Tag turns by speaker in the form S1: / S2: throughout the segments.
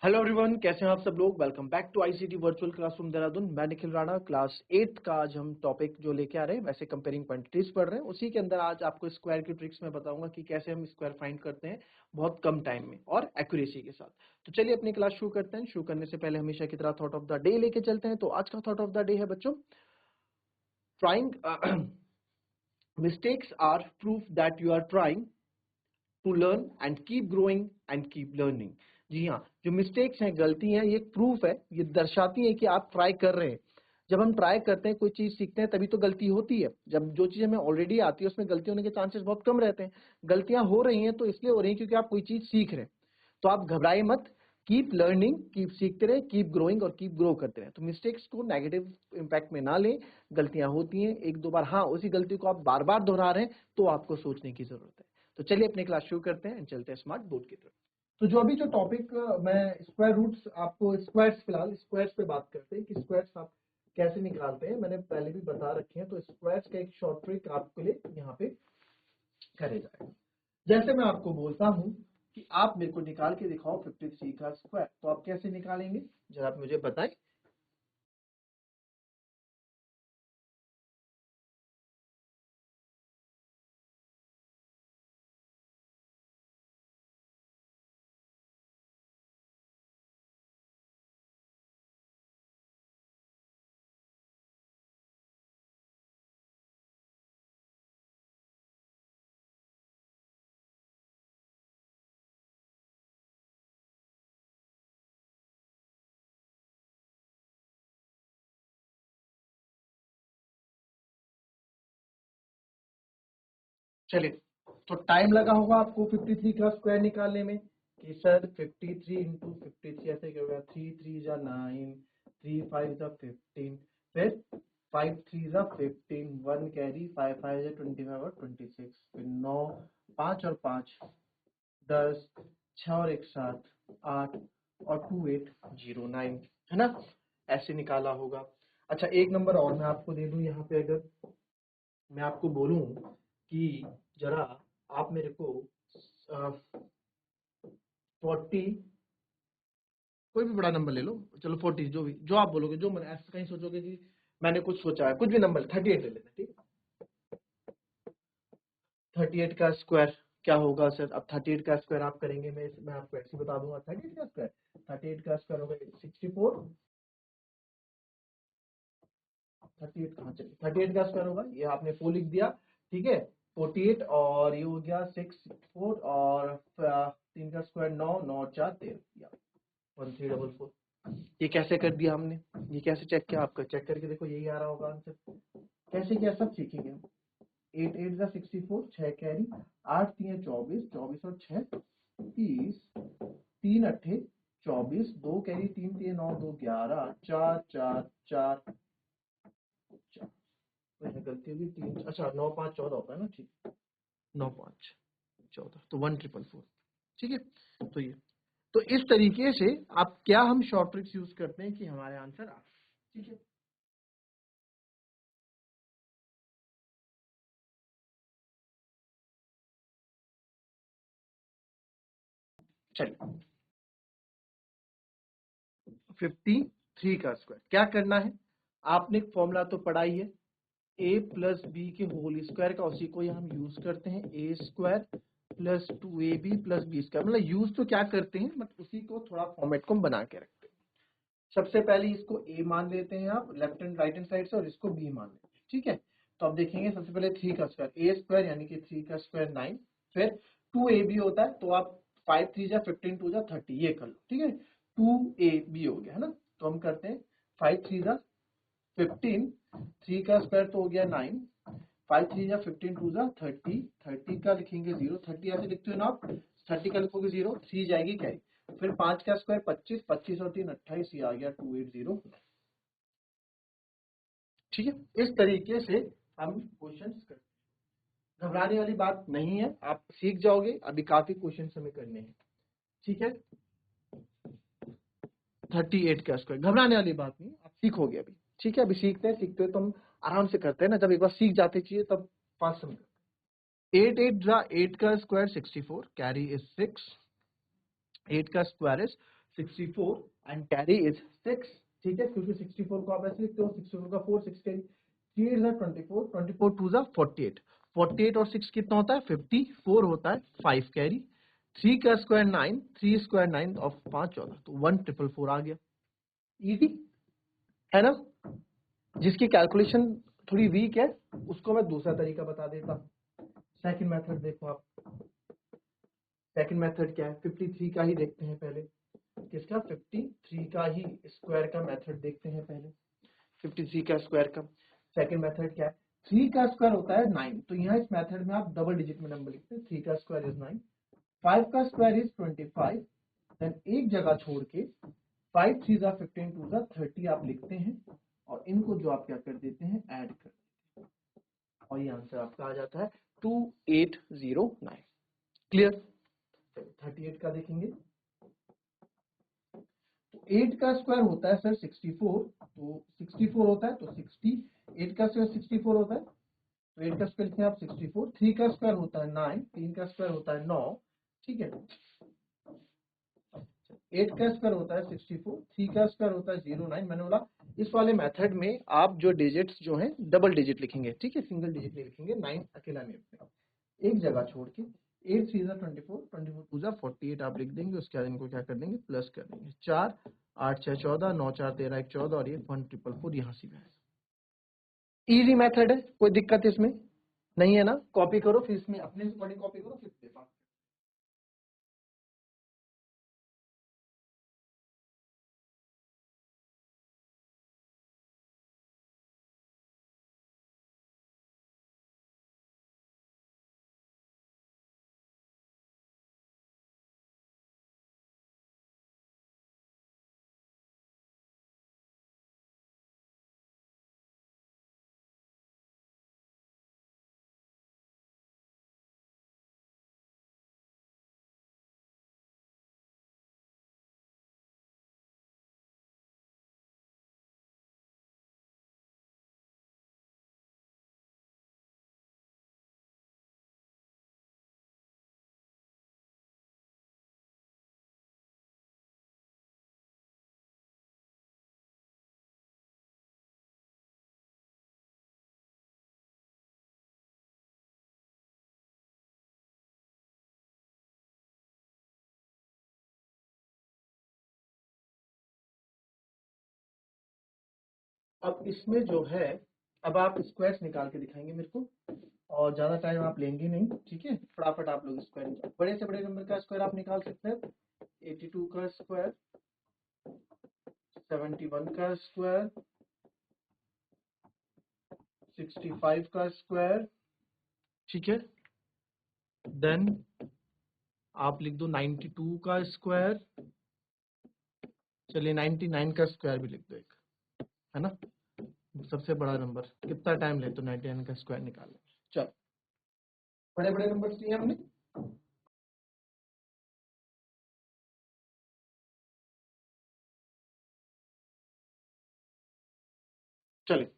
S1: Hello everyone, कैसे हैं आप सब लोग। Welcome back to ICT virtual classroom Dehradun. मैं निखिल राणा, क्लास 8 का आज हम टॉपिक जो लेके आ रहे हैं वैसे कंपेयरिंग क्वांटिटीज पढ़ रहे हैं। उसी के अंदर आज आपको स्क्वायर की ट्रिक्स में बताऊंगा कि कैसे हम स्क्वायर फाइंड करते हैं बहुत कम टाइम में और एक्यूरेसी के साथ। तो चलिए अपनी क्लास शुरू करते हैं। शुरू करने से पहले हमेशा की तरह थॉट ऑफ द डे लेके चलते हैं। तो आज का थॉट ऑफ द डे है बच्चों, trying mistakes are proof that you are trying to learn and keep growing and keep learning. जी हाँ, जो मिस्टेक्स हैं, गलती हैं, ये प्रूफ है, ये दर्शाती है कि आप ट्राई कर रहे हैं। जब हम ट्राई करते हैं, कोई चीज सीखते हैं, तभी तो गलती होती है। जब जो चीज हमें ऑलरेडी आती है उसमें गलती होने के चांसेस बहुत कम रहते हैं। गलतियां हो रही हैं तो इसलिए हो रही हैं क्योंकि आप कोई चीज सीख रहे हैं। तो आप घबराए मत, कीप लर्निंग, कीप सीखते रहे, कीप ग्रोइंग और कीप ग्रो करते रहे। तो मिस्टेक्स को नेगेटिव इंपैक्ट में ना लें। गलतियां होती हैं एक दो बार, हाँ उसी गलती को आप बार बार दोहरा रहे हैं तो आपको सोचने की जरूरत है। तो चलिए अपनी क्लास शुरू करते हैं, चलते हैं स्मार्ट बोर्ड की तरफ। तो जो अभी जो टॉपिक मैं स्क्वायर रूट्स, आपको स्क्वायर्स, फिलहाल स्क्वायर्स पे बात करते हैं कि स्क्वायर्स आप कैसे निकालते हैं। मैंने पहले भी बता रखे हैं। तो स्क्वायर्स का एक शॉर्ट ट्रिक आपके लिए यहाँ पे करे जाएगा। जैसे मैं आपको बोलता हूं कि आप मेरे को निकाल के दिखाओ 53 का स्क्वायर, तो आप कैसे निकालेंगे जरा आप मुझे बताएं। चलिए, तो टाइम लगा होगा आपको 53 का स्क्वायर निकालने में कि सर 53 इंटू 53 ऐसे क्या होगा, 3 3 जा 9, 3 5 जा 15, फिर 5 3 जा 15, 1 कैरी, 5 5 जा 25 और 26, फिर 9, 5 और 5 10, 6 और 1 7, 8 और 2 8 0 9, है ना। ऐसे निकाला होगा। अच्छा, एक नंबर और मैं आपको दे दूं यहाँ पे। अगर मैं आपको बोलूं कि जरा आप मेरे को 40, कोई भी बड़ा नंबर ले लो, चलो 40, जो भी जो आप बोलोगे, जो मैंने ऐसा कहीं सोचोगे कि मैंने कुछ सोचा है, कुछ भी नंबर 38 ले लेना, ठीक है। 38 का स्क्वायर क्या होगा सर? अब 38 का स्क्वायर आप करेंगे, मैं आपको ऐसे बता दूंगा। 38 का स्क्वायर, 38 का स्क्वायर होगा 64। 38 कहाँ चलिए, 38 का स्क्वायर होगा, ये आपने 4 लिख दिया, ठीक है। 48 और ये हो गया 6 4 और 3 का स्क्वायर 9 9 4 13, 1344। ये कैसे कर दिया हमने, ये कैसे चेक किया? आपका चेक करके देखो, यही आ रहा होगा आंसर। कैसे किया सब सीखेंगे हम। 8 8 जा 64, 6 कैरी, 8 3 24, 24 और 6 30, 3 अट्ठे 24, 2 कैरी, 3 3 9 2 11, 4 4 4 4। तो यहाँ गलती होगी 3, अच्छा 9 5 14 होता है ना, ठीक। 9 5 14 तो 1444, ठीक है। तो ये, तो इस तरीके से आप क्या, हम शॉर्ट ट्रिक्स यूज करते हैं कि हमारे आंसर आ, ठीक है। चलिए, 53 का स्क्वायर क्या करना है, आपने फॉर्मूला तो पढ़ा ही है, ए प्लस बी के होल स्क्वायर का, उसी को ही हम यूज करते हैं। A square plus 2ab plus b square, मतलब यूज तो क्या करते हैं, मतलब उसी को थोड़ा फॉर्मेट को हम बना के रखते हैं। सबसे पहले इसको ए मान लेते हैं आप left and right hand side से, और इसको बी मान लेते हैं, ठीक है। तो आप देखेंगे सबसे पहले 3 का स्क्वायर, ए स्क्वायर यानी कि 3 का स्क्वायर 9, फिर 2ab होता है, तो आप 5 3 जा 15 2 जा 30, ये कर लो, ठीक है। 2ab हो गया, है ना। तो हम करते हैं 5 3 जा 15, 3 का स्क्वायर तो हो गया 9, 5 3 जा 15 2 जा 30, 30 का लिखेंगे 0, 30 ऐसे लिखते हो ना आप, 30 का लिखोगे 0, 3 जाएगी कैरी, फिर 5 का स्क्वायर 25, 25 और 3 28, ये आ गया 280, ठीक है। इस तरीके से हम क्वेश्चंस करते हैं। घबराने वाली बात नहीं है, आप सीख जाओगे, अभी काफी क्वेश्चन हमें करने हैं, ठीक है। 38 का स्क्वायर घबराने वाली बात नहीं, आप सीखोगे अभी, ठीक है। अभी सीखते हैं, सीखते हैं तो हम आराम से करते हैं ना, जब एक बार सीख जाते चाहिए तब फास्ट समझ। 8 8 जा 8 का स्क्वायर 64, कैरी इज 6, 8 का square is 64 and carry is 6, ठीक है, क्योंकि 64 को आप ऐसे लिखते हो 64 का 4 6 कैरी, 3 इज 24, 24 2 जा 48, 48 और 6 कितना होता है 54 होता है, 5 कैरी, 3 का स्क्वायर 9, 3 स्क्वायर 9 और 5 14, तो 1444 आ गया। इजी है ना। जिसकी कैलकुलेशन थोड़ी वीक है उसको मैं दूसरा तरीका बता देता हूँ। सेकंड मेथड देखो आप, सेकंड मेथड क्या है, 53 का ही देखते हैं पहले। किसका 53 का ही स्क्वायर का मेथड देखते हैं पहले। 53 का स्क्वायर का सेकंड मेथड क्या है, 3 का स्क्वायर होता है 9, तो यहाँ इस मेथड में आप डबल डिजिट में नंबर लिखते हैं, 3 का स्क्वायर इज 9, 5 का स्क्वायर इज 25, देन एक जगह छोड़ के 5 3 जा 15 2 जा 30 आप लिखते हैं और इनको जो आप क्या कर देते हैं ऐड कर देते हैं और ये आंसर आपका आ जाता है 2809। क्लियर। 38 का देखेंगे, तो 8 का स्क्वायर होता है सर 64, तो 64 होता है तो 60, 8 का स्क्वायर 64 होता है, तो 8 का स्क्वायर लिखते हैं आप 64, 3 का स्क्वायर होता है 9, 3 का स्क्वायर होता है 9, ठीक है, 8 का स्क्वायर होता है 64, 3 का स्क्वायर होता है 09। मैंने बोला इस वाले मेथड में आप जो डिजिट्स जो हैं डबल डिजिट लिखेंगे, ठीक है, सिंगल डिजिट नहीं लिखेंगे, 9 अकेला नहीं लिखेंगे, एक जगह छोड़ के 8 3 जा 24, 24 2 जा 48 आप लिख देंगे, उसके बाद इनको क्या कर देंगे प्लस कर देंगे, 4 8 6 14, 9 4 13 1 14 और ये 1444 यहाँ से आएगा। इजी मेथड है, कोई दिक्कत इसमें नहीं है ना। कॉपी करो फिर इसमें अपने से बड़ी कॉपी करो फिर देखो। अब इसमें जो है, अब आप स्क्वायर्स निकाल के दिखाएंगे मेरे को और ज्यादा टाइम आप लेंगे नहीं, ठीक है, फटाफट आप लोग स्क्वायर निकाल, बड़े से बड़े नंबर का स्क्वायर आप निकाल सकते हैं, 82 का स्क्वायर, 71 का स्क्वायर, 65 का स्क्वायर, ठीक है, देन आप लिख दो 92 का स्क्वायर, चलिए 99 का स्क्वायर भी लिख दो एक, है ना, सबसे बड़ा नंबर, कितना टाइम ले तो 99 का स्क्वायर निकालने। चलो बड़े बड़े नंबर लिए हमने, चलिए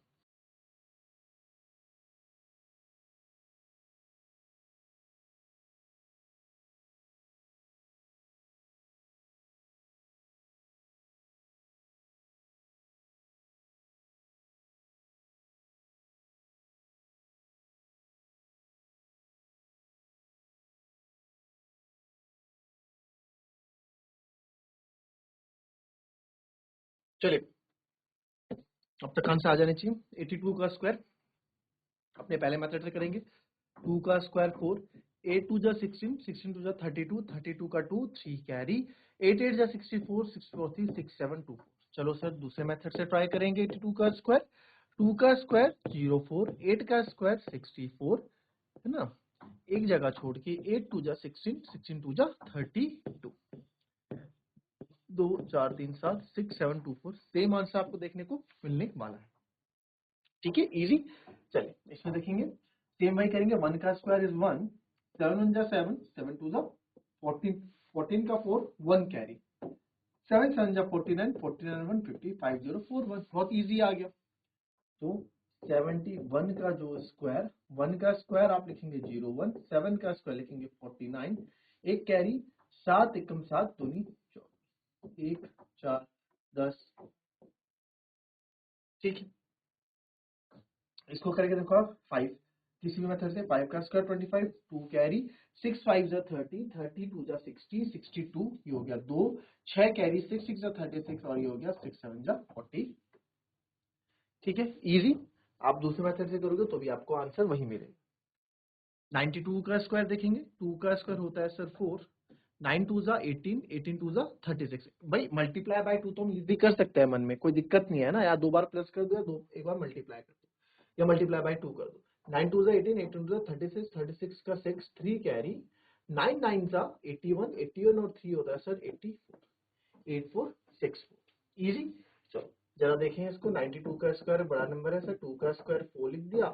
S1: चलिए अब तक आंसर आ जाने चाहिए। 82 का स्क्वायर अपने पहले मेथड से करेंगे, 2 का स्क्वायर 4, 8 2 जा 16, 16 2 जा 32, 32 का 2 3 कैरी, 8 8 जा 64, 64 3 6 7 2 4। चलो सर दूसरे मेथड से ट्राई करेंगे। 82 का स्क्वायर, 2 का स्क्वायर 04, 8 का स्क्वायर 64, है ना, एक जगह छोड़ के 8 2 जा 16, 16 2 जा 32, 2 4 3 7 6 7 2 4, सेम आंसर आपको देखने को मिलने वाला है, ठीक है, इजी। चलिए इसमें देखेंगे, सेम वही करेंगे, 1 का स्क्वायर इज 1, 7 1 जा 7, 7 2 जा 14, 14 का 4 1 कैरी, 7 7 जा 49, 49 1 50, 5041, बहुत इजी आ गया। तो 71 का जो स्क्वायर, 1 का स्क्वायर आप लिखेंगे 01, 7 का स्क्वायर लिखेंगे 49, एक कैरी, 7 एकम 7 दूनी 24, 1 4 10, ठीक है। इसको करके देखो आप 5, किसी भी मेथड से 5 का स्क्वायर 25, 2 कैरी, 6 5 जा 30, 30 2 जा 60, 62 ये हो गया 2, 6 कैरी, 6 6 जा 36 और ये हो गया 6 7 जा 40, ठीक है। इजी, आप दूसरे मेथड से करोगे तो भी आपको आंसर वही मिलेगा। 92 का स्क्वायर देखेंगे, 2 का स्क्वायर होता है सर 4, 9 2 जा 18, 18 2 जा 36। भाई मल्टीप्लाई बाय 2 तो हम इजी कर सकते हैं मन में, कोई दिक्कत नहीं है ना, या 2 बार प्लस कर दो या एक बार मल्टीप्लाई कर दो या मल्टीप्लाई बाय 2 कर दो। 9 2 जा 18, 18 2 जा 36, 36 का 6, 3 कैरी, 9 9 जा 81, 81 और 3 होता है सर 84, 8464, इजी। चलो जरा देखें इसको, 92 का स्क्वायर बड़ा नंबर है सर, 2 का स्क्वायर 4 लिख दिया,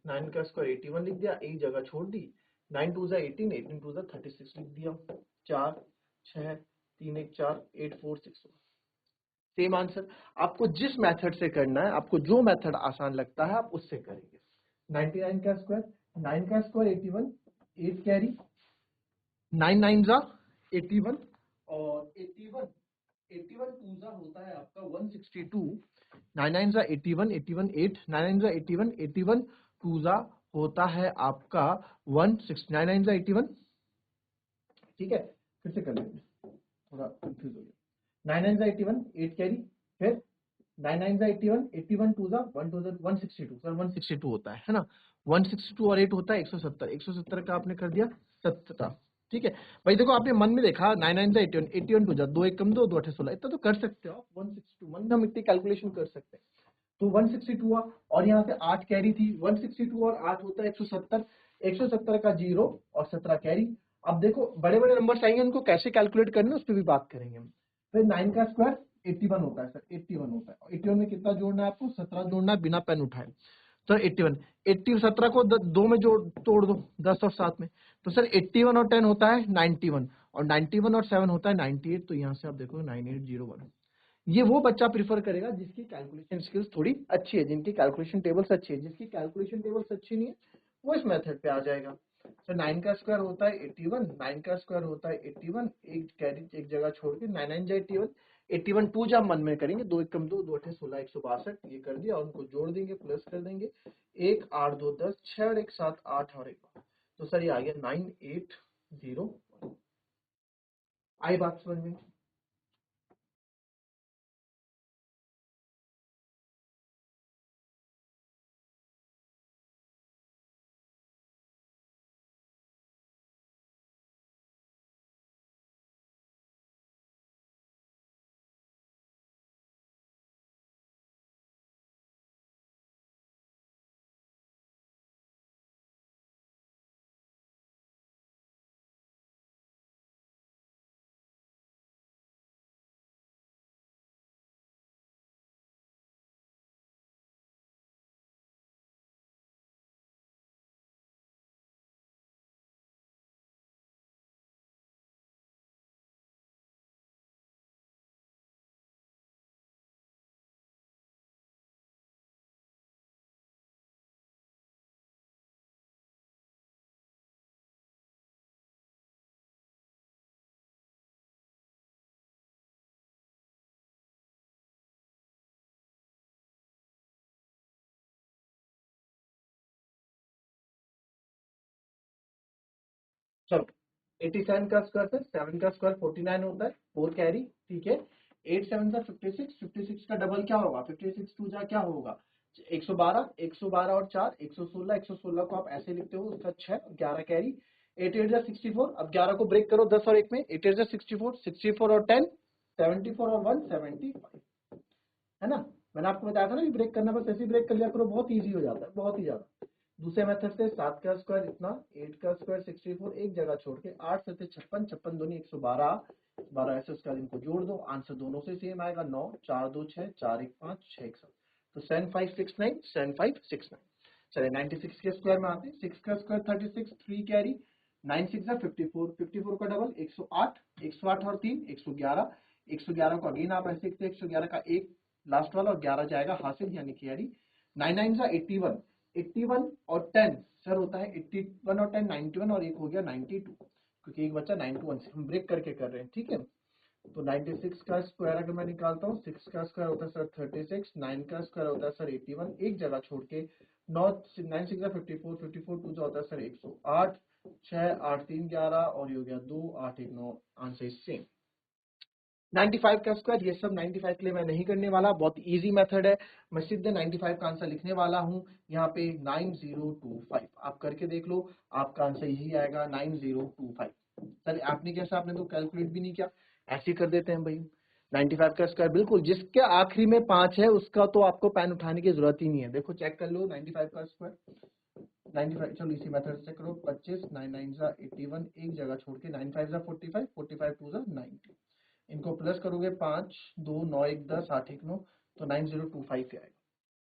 S1: 9 का स्क्वायर 81 लिख दिया, एक जगह छोड़ दी, 9 2 जा 18, 18 2 जा 36 लिख दिया, 4 6 3 1 4, 8464, सेम आंसर। आपको जिस मेथड से करना है, आपको जो मेथड आसान लगता है आप उससे करेंगे। 99 का स्क्वायर, 9 का स्क्वायर 81, 8 कैरी, 9 9 जा 81 और 81, 81 2 जा होता है आपका 162, 9 9 जा 81, 81 8, 9 9 जा 81, 81 2 जा होता है आपका 160, 9 9 जा 81, ठीक है। फिर से कर लेंगे, थोड़ा कंफ्यूज हो गया। 9 9 जा 81, 8 कैरी, फिर 9 9 जा 81, 81 2 जा 162 सर, 162 होता है ना, 162 और 8 होता है 170, 170 का आपने कर दिया 17, ठीक है। भाई देखो आपने मन में देखा 9 9 जा 81, 81 2 जा 2 1 कम 2 2 8 16, इतना तो कर सकते हो आप, 162 मन में हम इतनी कैलकुलेशन कर सकते हैं। तो 162 हुआ और यहाँ से 8 कैरी थी, 162 और 8 होता है 170, 170 का 0 और 17 कैरी। अब देखो बड़े बड़े नंबर्स आएंगे, उनको कैसे कैलकुलेट करना है उस पर भी बात करेंगे हम। फिर 9 का स्क्वायर 81 होता है सर, 81 होता है, 81 में कितना जोड़ना है आपको, 17 जोड़ना है बिना पेन उठाए। सर 81, 80 17 को 2 में जोड़ तोड़ दो, 10 और 7 में, तो सर 81 और 10 होता है 91 और 91 और 7 होता है 98, तो यहाँ से आप देखो 9801। ये वो बच्चा प्रिफर करेगा जिसकी कैलकुलेशन स्किल्स थोड़ी अच्छी है, जिनकी कैलकुलेशन टेबल्स अच्छी है, जिसकी कैलकुलेशन टेबल्स अच्छी नहीं है वो इस मेथड पे आ जाएगा। तो 9 का स्क्वायर होता है 81, 9 का स्क्वायर होता है 81, एक कैरी एक जगह छोड़ के 9 9 जा 81, 81 2 जब मन में करेंगे, 2 1 कम 2 2 8 16, 162 ये कर दिया और उनको जोड़ देंगे प्लस कर देंगे, 1 8 2 10, 6 और 1 7 8 और 1, तो सर ये आ गया 9801। आई बात समझ में? चलो 87 का स्क्वायर सर, 7 का स्क्वायर 49 होता है, 4 कैरी, ठीक है। 8 7 का 56, 56 का डबल क्या होगा, 56 2 जा क्या होगा 112, 112 और 4 116, 116 को आप ऐसे लिखते हो उसका 6, 11 कैरी, 8 8 जा 64, अब 11 को ब्रेक करो 10 और 1 में, 8 8 जा 64, 64 और 10 74 और 1 75, है ना। मैंने आपको बताया था ना कि ब्रेक करना, बस ऐसे ही ब्रेक कर लिया करो, बहुत इजी हो जाता है, बहुत ही ज्यादा। दूसरे मेथड से 7 का स्क्वायर इतना, 8 का स्क्वायर 64, एक जगह छोड़ के 8 7 56, 56 दूनी 112, 12 ऐसे उसका इनको जोड़ दो, आंसर दोनों से सेम आएगा 9 4 2 6 4 1 5 6 1 7, तो 7569 7569। चलिए 96 के स्क्वायर में आते हैं, 6 का स्क्वायर 36, 3 कैरी, 9 6 जा 54, 54 का डबल 108, 108 और 3 111, 111 को अगेन आप ऐसे लिखते हैं, 111 का एक लास्ट वाला और 11 जाएगा हासिल यानी कैरी, 9 9 जा 81, 81 और 10 सर होता है 81 और 10 91 और एक हो गया 92, क्योंकि एक बच्चा 91 से हम ब्रेक करके कर रहे हैं, ठीक है। तो 96 का स्क्वायर अगर मैं निकालता हूँ, 6 का स्क्वायर होता है सर 36, 9 का स्क्वायर होता है सर 81, एक जगह छोड़ के 9 6 का 54, 54 2 होता है सर 108, 6 8 3 11 और ये हो गया 2 8 1 9, आंसर इज सेम। 95 का स्क्वायर, ये सब 95 के लिए मैं नहीं करने वाला, बहुत इजी मेथड है, मैं सीधे 95 का आंसर लिखने वाला हूँ यहाँ पे 9025। आप करके देख लो, आपका आंसर यही आएगा 9025। सर आपने कैसा, आपने तो कैलकुलेट भी नहीं किया, ऐसे कर देते हैं भाई। 95 का स्क्वायर बिल्कुल जिसके आखिरी में 5 है उसका तो आपको पेन उठाने की जरूरत ही नहीं है, देखो चेक कर लो 95 का स्क्वायर। 95, चलो इसी मेथड से करो, 25 9 9 81, एक जगह छोड़ के 9 5 45, 45 2 90, इनको प्लस करोगे 5 2 9 1 10 8 1 9, तो 9025 आएगा।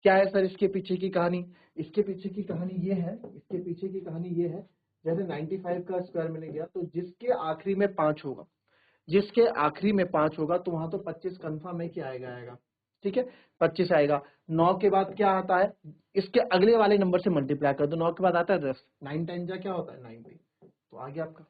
S1: क्या है सर इसके पीछे की कहानी? इसके पीछे की कहानी ये है, इसके पीछे की कहानी ये है, जैसे 95 का स्क्वायर मैंने गया तो जिसके आखिरी में 5 होगा, जिसके आखिरी में 5 होगा तो वहां तो 25 कंफर्म है कि आएगा, ठीक है, 25 आएगा। 9 के बाद क्या आता है, इसके अगले वाले नंबर से मल्टीप्लाई कर दो, 9 के बाद आता है 10, 9 टाइम जा क्या होता है 90, तो आ गया आपका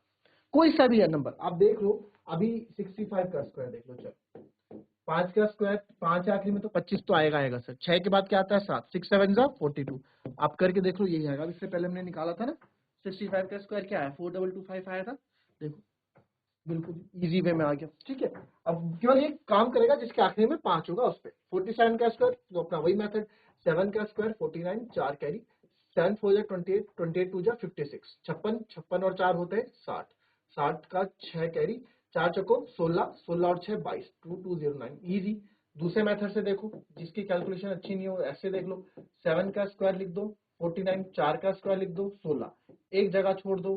S1: कोई सा भी है नंबर। आप देख लो अभी 65 का स्क्वायर देख लो, चलो 5 का स्क्वायर, 5 आखिरी में तो 25 तो आएगा सर। 6 के बाद क्या आता है 7, 6 7 42, आप करके देख लो यही आएगा। इससे पहले हमने निकाला था ना 65 का स्क्वायर क्या है 4225 आया था, देखो बिल्कुल इजी वे में आ गया, ठीक है। अब केवल एक काम करेगा जिसके आखिरी में 5 होगा उस पर। 47 का स्क्वायर तो अपना वही मेथड, 7 का स्क्वायर 49, 4 कैरी, 7 4 28, 28 2 56, 56 56 और 4 होते हैं 60, 60 का 6 कैरी, 4 चौको 16, 16 और 6 22, 2209, इजी। दूसरे मेथड से देखो, जिसकी कैलकुलेशन अच्छी नहीं हो ऐसे देख लो, 7 का स्क्वायर लिख दो 49, 4 का स्क्वायर लिख दो 16, एक जगह छोड़ दो,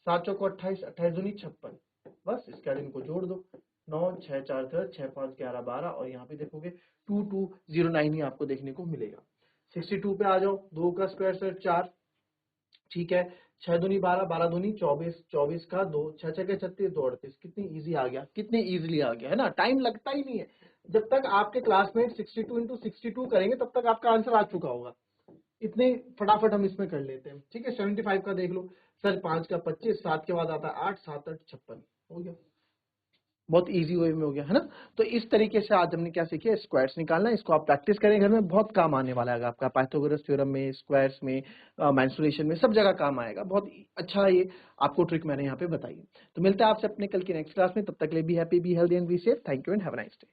S1: 7 चौको 28, 28 दूनी 56, बस इसके बाद इनको जोड़ दो, 9 6 4 10 6 5 11 12, और यहाँ पे देखोगे 2209 ही आपको देखने को मिलेगा। 62 पे आ जाओ, 2 का स्क्वायर सर 4, ठीक है, 6 दूनी 12, 12 दूनी 24, 24 का 2, 6 6 के 36, 2 38, कितनी इजी आ गया, कितनी इजीली आ गया है ना, टाइम लगता ही नहीं है। जब तक आपके क्लासमेट 62 इंटू 62 करेंगे तब तक आपका आंसर आ चुका होगा, इतने फटाफट हम इसमें कर लेते हैं, ठीक है। 75 का देख लो सर, 5 का 25, 7 के बाद आता है 8, 7 8 56, हो गया, बहुत इजी वे में हो गया है ना। तो इस तरीके से आज हमने क्या सीखे, स्क्वायर्स निकालना, इसको आप प्रैक्टिस करें घर में, बहुत काम आने वाला है आपका पाइथागोरस थ्योरम में, स्क्वायर्स में, मेंसुरेशन में, सब जगह काम आएगा, बहुत अच्छा ये आपको ट्रिक मैंने यहाँ पे बताई। तो मिलता है आपसे अपने कल की नेक्स्ट क्लास में, तब तक के लिए be happy, be healthy and be safe. Thank you and have a nice day.